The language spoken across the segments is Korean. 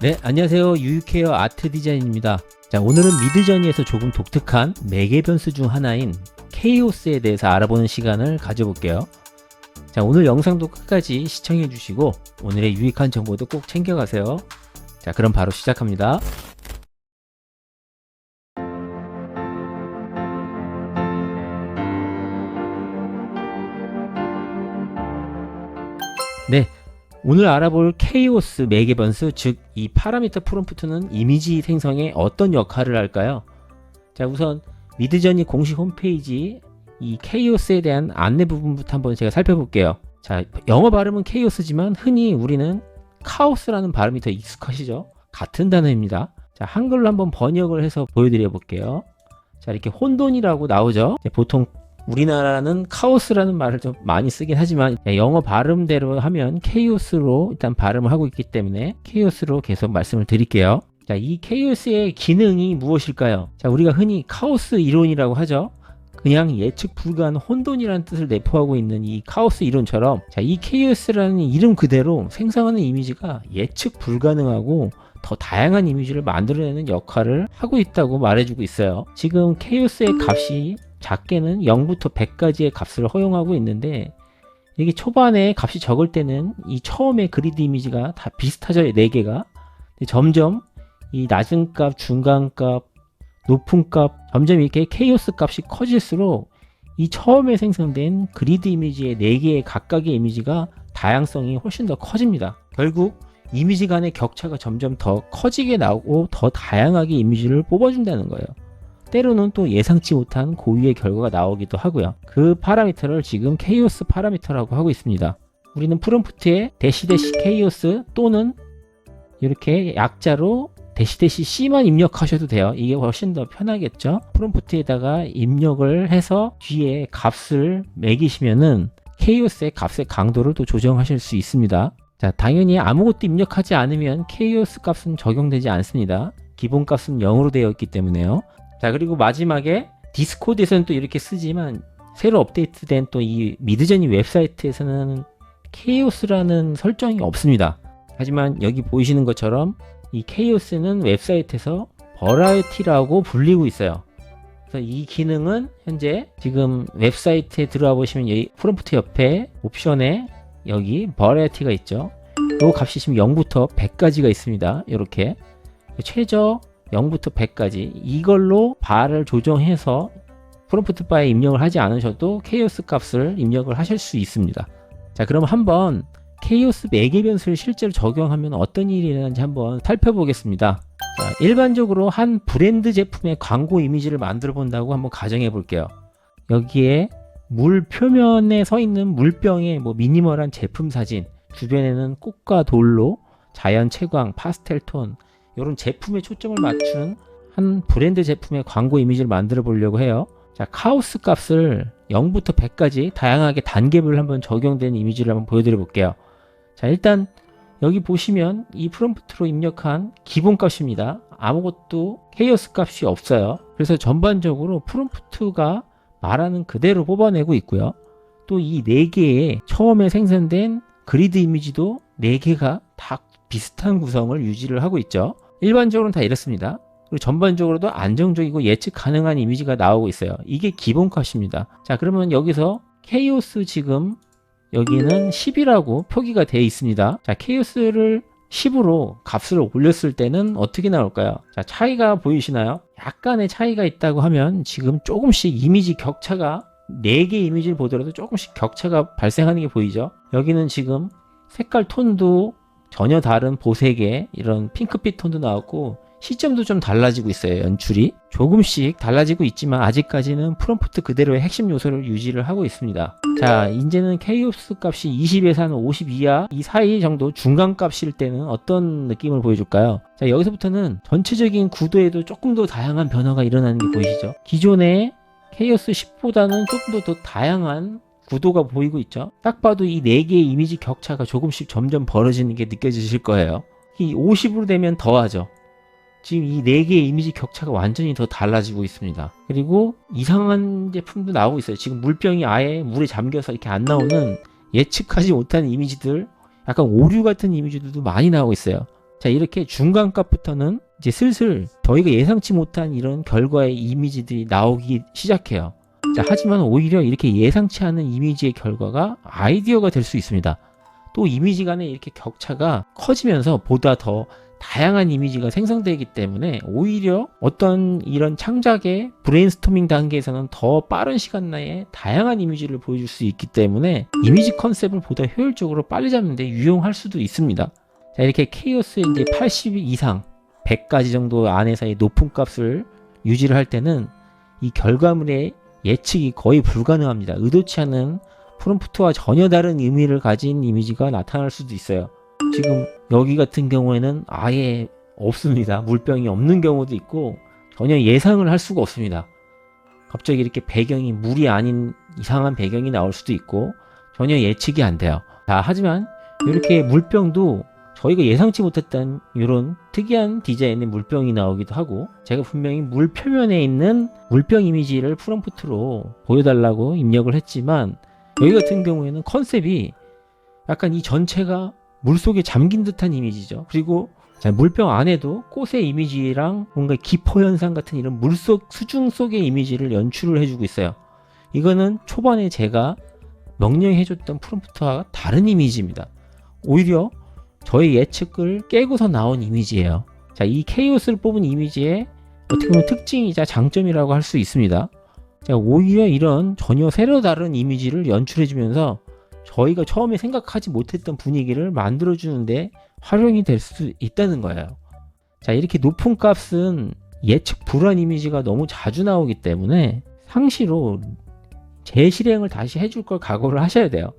네, 안녕하세요. 유유케어 아트 디자인입니다. 자, 오늘은 미드저니에서 조금 독특한 매개 변수 중 하나인 케이오스에 대해서 알아보는 시간을 가져볼게요. 자, 오늘 영상도 끝까지 시청해 주시고 오늘의 유익한 정보도 꼭 챙겨가세요. 자, 그럼 바로 시작합니다. 네, 오늘 알아볼 케이오스 매개 변수, 즉 이 파라미터 프롬프트는 이미지 생성에 어떤 역할을 할까요? 자, 우선 미드저니 공식 홈페이지 이 케이오스에 대한 안내 부분부터 한번 제가 살펴볼게요. 자, 영어 발음은 케이오스지만 흔히 우리는 카오스라는 발음이 더 익숙하시죠? 같은 단어입니다. 자, 한글로 한번 번역을 해서 보여드려 볼게요. 자, 이렇게 혼돈이라고 나오죠? 보통 우리나라는 카오스라는 말을 좀 많이 쓰긴 하지만 영어 발음대로 하면 케이오스로 일단 발음을 하고 있기 때문에 케이오스로 계속 말씀을 드릴게요. 자, 이 케이오스의 기능이 무엇일까요? 자, 우리가 흔히 카오스 이론이라고 하죠. 그냥 예측 불가한 혼돈이라는 뜻을 내포하고 있는 이 카오스 이론처럼, 자, 이 케이오스라는 이름 그대로 생성하는 이미지가 예측 불가능하고 더 다양한 이미지를 만들어내는 역할을 하고 있다고 말해주고 있어요. 지금 케이오스의 값이 작게는 0부터 100까지의 값을 허용하고 있는데, 이게 초반에 값이 적을 때는 이 처음에 그리드 이미지가 다 비슷하죠, 4개가. 점점 이 낮은 값, 중간 값, 높은 값, 점점 이렇게 케이오스 값이 커질수록 이 처음에 생성된 그리드 이미지의 4개의 각각의 이미지가 다양성이 훨씬 더 커집니다. 결국 이미지 간의 격차가 점점 더 커지게 나오고 더 다양하게 이미지를 뽑아준다는 거예요. 때로는 또 예상치 못한 고유의 결과가 나오기도 하고요. 그 파라미터를 지금 케이오스 파라미터라고 하고 있습니다. 우리는 프롬프트에 대시 케이오스 또는 이렇게 약자로 대시 C만 입력하셔도 돼요. 이게 훨씬 더 편하겠죠. 프롬프트에다가 입력을 해서 뒤에 값을 매기시면은 케이오스의 값의 강도를 또 조정하실 수 있습니다. 자, 당연히 아무것도 입력하지 않으면 케이오스 값은 적용되지 않습니다. 기본 값은 0으로 되어 있기 때문에요. 자, 그리고 마지막에 디스코드에서는 또 이렇게 쓰지만 새로 업데이트된 또 이 미드저니 웹사이트에서는 케이오스라는 설정이 없습니다. 하지만 여기 보이시는 것처럼 이 케이오스는 웹사이트에서 버라이어티라고 불리고 있어요. 그래서 이 기능은 현재 지금 웹사이트에 들어와 보시면 여기 프롬프트 옆에 옵션에 여기 버라이어티가 있죠. 이 값이 지금 0부터 100까지가 있습니다. 이렇게 최저 0부터 100까지 이걸로 바를 조정해서 프롬프트 바에 입력을 하지 않으셔도 케이오스 값을 입력을 하실 수 있습니다. 자, 그럼 한번 케이오스 매개 변수를 실제로 적용하면 어떤 일이 일어나는지 한번 살펴보겠습니다. 자, 일반적으로 한 브랜드 제품의 광고 이미지를 만들어 본다고 한번 가정해 볼게요. 여기에 물 표면에 서 있는 물병의 미니멀한 제품 사진, 주변에는 꽃과 돌로 자연 채광, 파스텔 톤, 이런 제품에 초점을 맞춘 한 브랜드 제품의 광고 이미지를 만들어 보려고 해요. 자, 카오스 값을 0부터 100까지 다양하게 단계별로 한번 적용된 이미지를 한번 보여드려 볼게요. 자, 일단 여기 보시면 이 프롬프트로 입력한 기본 값입니다. 아무것도 케이오스 값이 없어요. 그래서 전반적으로 프롬프트가 말하는 그대로 뽑아내고 있고요. 또 이 4개의 처음에 생성된 그리드 이미지도 4개가 다 비슷한 구성을 유지를 하고 있죠. 일반적으로는 다 이렇습니다. 그리고 전반적으로도 안정적이고 예측 가능한 이미지가 나오고 있어요. 이게 기본 값입니다. 자, 그러면 여기서 케이오스 지금 여기는 10이라고 표기가 되어 있습니다. 자, 케이오스를 10으로 값을 올렸을 때는 어떻게 나올까요? 자, 차이가 보이시나요? 약간의 차이가 있다고 하면 지금 조금씩 이미지 격차가 4개 이미지를 보더라도 조금씩 격차가 발생하는 게 보이죠? 여기는 지금 색깔 톤도 전혀 다른 보색의 이런 핑크빛 톤도 나왔고 시점도 좀 달라지고 있어요. 연출이 조금씩 달라지고 있지만 아직까지는 프롬프트 그대로의 핵심 요소를 유지를 하고 있습니다. 자, 이제는 케이오스 값이 20에서 한 50 이하 이 사이 정도 중간 값일 때는 어떤 느낌을 보여줄까요? 자, 여기서부터는 전체적인 구도에도 조금 더 다양한 변화가 일어나는 게 보이시죠? 기존의 케이오스 10보다는 조금 더 다양한 구도가 보이고 있죠. 딱 봐도 이 4개의 이미지 격차가 조금씩 점점 벌어지는 게 느껴지실 거예요. 이 50으로 되면 더하죠. 지금 이 4개의 이미지 격차가 완전히 더 달라지고 있습니다. 그리고 이상한 제품도 나오고 있어요. 지금 물병이 아예 물에 잠겨서 이렇게 안 나오는 예측하지 못한 이미지들, 약간 오류 같은 이미지들도 많이 나오고 있어요. 자, 이렇게 중간값부터는 이제 슬슬 저희가 예상치 못한 이런 결과의 이미지들이 나오기 시작해요. 자, 하지만 오히려 이렇게 예상치 않은 이미지의 결과가 아이디어가 될 수 있습니다. 또 이미지 간에 이렇게 격차가 커지면서 보다 더 다양한 이미지가 생성되기 때문에 오히려 어떤 이런 창작의 브레인스토밍 단계에서는 더 빠른 시간 내에 다양한 이미지를 보여줄 수 있기 때문에 이미지 컨셉을 보다 효율적으로 빨리 잡는 데 유용할 수도 있습니다. 자, 이렇게 케이오스 이제 80 이상 100가지 정도 안에서의 높은 값을 유지를 할 때는 이 결과물의 예측이 거의 불가능합니다. 의도치 않은 프롬프트와 전혀 다른 의미를 가진 이미지가 나타날 수도 있어요. 지금 여기 같은 경우에는 아예 없습니다. 물병이 없는 경우도 있고 전혀 예상을 할 수가 없습니다. 갑자기 이렇게 배경이 물이 아닌 이상한 배경이 나올 수도 있고 전혀 예측이 안 돼요. 자, 하지만 이렇게 물병도 저희가 예상치 못했던 이런 특이한 디자인의 물병이 나오기도 하고, 제가 분명히 물 표면에 있는 물병 이미지를 프롬프트로 보여달라고 입력을 했지만 여기 같은 경우에는 컨셉이 약간 이 전체가 물속에 잠긴 듯한 이미지죠. 그리고 자, 물병 안에도 꽃의 이미지랑 뭔가 기포 현상 같은 이런 물속 수중 속의 이미지를 연출을 해주고 있어요. 이거는 초반에 제가 명령해줬던 프롬프트와 다른 이미지입니다. 오히려 저의 예측을 깨고서 나온 이미지예요. 자, 이 케이오스를 뽑은 이미지의 어떻게 보면 특징이자 장점이라고 할 수 있습니다. 자, 오히려 이런 전혀 새로 다른 이미지를 연출해주면서 저희가 처음에 생각하지 못했던 분위기를 만들어주는데 활용이 될 수 있다는 거예요. 자, 이렇게 높은 값은 예측 불허한 이미지가 너무 자주 나오기 때문에 상시로 재실행을 다시 해줄 걸 각오를 하셔야 돼요.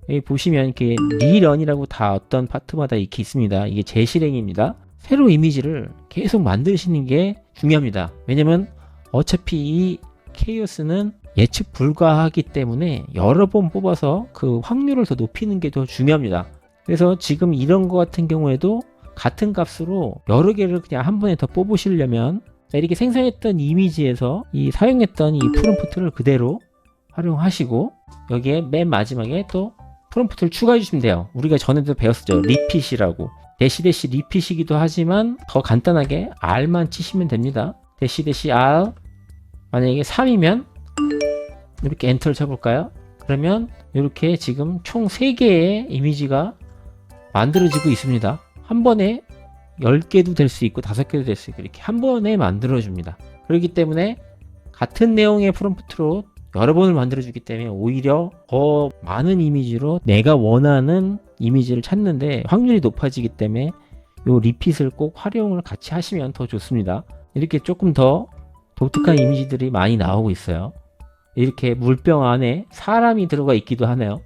여기 보시면 이렇게 리런이라고 다 어떤 파트마다 이렇게 있습니다. 이게 재실행입니다. 새로 이미지를 계속 만드시는 게 중요합니다. 왜냐면 어차피 이 케이오스는 예측 불가하기 때문에 여러 번 뽑아서 그 확률을 더 높이는 게 더 중요합니다. 그래서 지금 이런 거 같은 경우에도 같은 값으로 여러 개를 그냥 한 번에 더 뽑으시려면 이렇게 생성했던 이미지에서 이 사용했던 이 프롬프트를 그대로 활용하시고 여기에 맨 마지막에 또 프롬프트를 추가해 주시면 돼요. 우리가 전에도 배웠었죠. 리핏이라고. 대시 리핏이기도 하지만 더 간단하게 R만 치시면 됩니다. 대시 R 만약에 3이면 이렇게 엔터를 쳐볼까요? 그러면 이렇게 지금 총 3개의 이미지가 만들어지고 있습니다. 한 번에 10개도 될 수 있고 5개도 될 수 있고 이렇게 한 번에 만들어줍니다. 그렇기 때문에 같은 내용의 프롬프트로 여러 번을 만들어주기 때문에 오히려 더 많은 이미지로 내가 원하는 이미지를 찾는데 확률이 높아지기 때문에 이 리핏을 꼭 활용을 같이 하시면 더 좋습니다. 이렇게 조금 더 독특한 이미지들이 많이 나오고 있어요. 이렇게 물병 안에 사람이 들어가 있기도 하네요.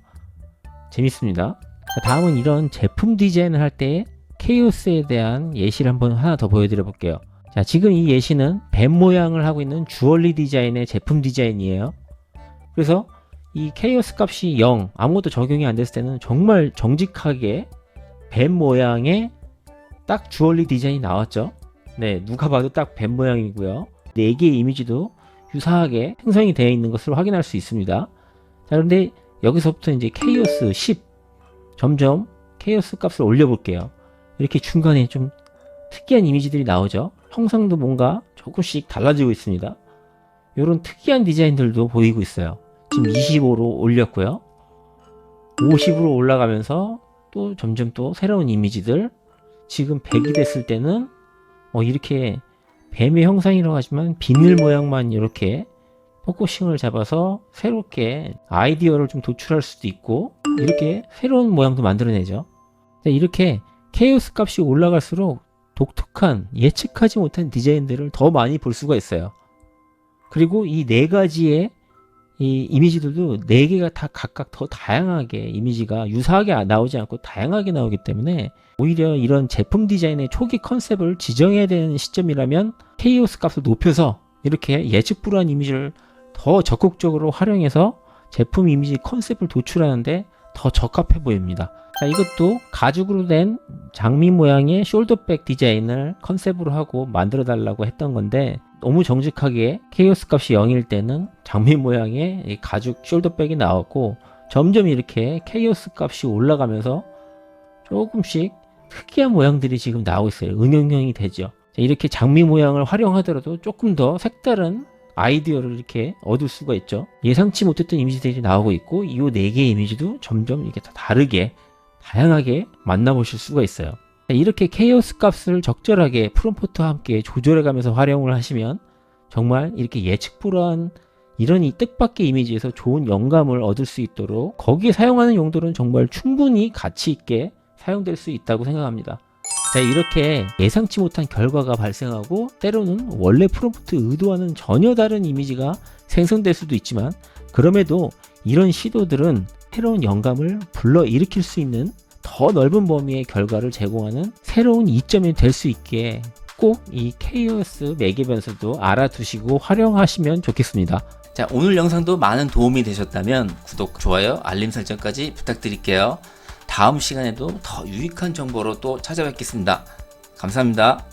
재밌습니다. 다음은 이런 제품 디자인을 할 때 케이오스에 대한 예시를 한번 하나 더 보여드려 볼게요. 자, 지금 이 예시는 뱀 모양을 하고 있는 주얼리 디자인의 제품 디자인이에요. 그래서 이 케이오스 값이 0, 아무것도 적용이 안 됐을 때는 정말 정직하게 뱀 모양의 딱 주얼리 디자인이 나왔죠. 네, 누가 봐도 딱 뱀 모양이고요. 4개의 이미지도 유사하게 생성이 되어 있는 것을 확인할 수 있습니다. 자, 그런데 여기서부터 이제 케이오스 10 점점 케이오스 값을 올려볼게요. 이렇게 중간에 좀 특이한 이미지들이 나오죠. 형상도 뭔가 조금씩 달라지고 있습니다. 이런 특이한 디자인들도 보이고 있어요. 지금 25로 올렸고요. 50으로 올라가면서 또 점점 또 새로운 이미지들, 지금 100이 됐을 때는 이렇게 뱀의 형상이라고 하지만 비늘 모양만 이렇게 포커싱을 잡아서 새롭게 아이디어를 좀 도출할 수도 있고 이렇게 새로운 모양도 만들어내죠. 이렇게 케이오스 값이 올라갈수록 독특한 예측하지 못한 디자인들을 더 많이 볼 수가 있어요. 그리고 이 4가지의 이 이미지들도 4개가 다 각각 더 다양하게 이미지가 유사하게 나오지 않고 다양하게 나오기 때문에 오히려 이런 제품 디자인의 초기 컨셉을 지정해야 되는 시점이라면 케이오스 값을 높여서 이렇게 예측 불허한 이미지를 더 적극적으로 활용해서 제품 이미지 컨셉을 도출하는데 더 적합해 보입니다. 자, 이것도 가죽으로 된 장미 모양의 숄더백 디자인을 컨셉으로 하고 만들어 달라고 했던 건데 너무 정직하게 케이오스 값이 0일 때는 장미 모양의 이 가죽 숄더백이 나왔고 점점 이렇게 케이오스 값이 올라가면서 조금씩 특이한 모양들이 지금 나오고 있어요. 응용형이 되죠. 자, 이렇게 장미 모양을 활용하더라도 조금 더 색다른 아이디어를 이렇게 얻을 수가 있죠. 예상치 못했던 이미지들이 나오고 있고 이 4개의 이미지도 점점 이렇게 다 다르게 다양하게 만나보실 수가 있어요. 자, 이렇게 케이오스 값을 적절하게 프롬프트와 함께 조절해가면서 활용을 하시면 정말 이렇게 예측 불허한 이런 이 뜻밖의 이미지에서 좋은 영감을 얻을 수 있도록 거기에 사용하는 용도는 정말 충분히 가치 있게 사용될 수 있다고 생각합니다. 자, 이렇게 예상치 못한 결과가 발생하고 때로는 원래 프롬프트 의도와는 전혀 다른 이미지가 생성될 수도 있지만 그럼에도 이런 시도들은 새로운 영감을 불러일으킬 수 있는 더 넓은 범위의 결과를 제공하는 새로운 이점이 될 수 있게 꼭 이 케이오스 매개 변수도 알아두시고 활용하시면 좋겠습니다. 자, 오늘 영상도 많은 도움이 되셨다면 구독, 좋아요, 알림 설정까지 부탁드릴게요. 다음 시간에도 더 유익한 정보로 또 찾아뵙겠습니다. 감사합니다.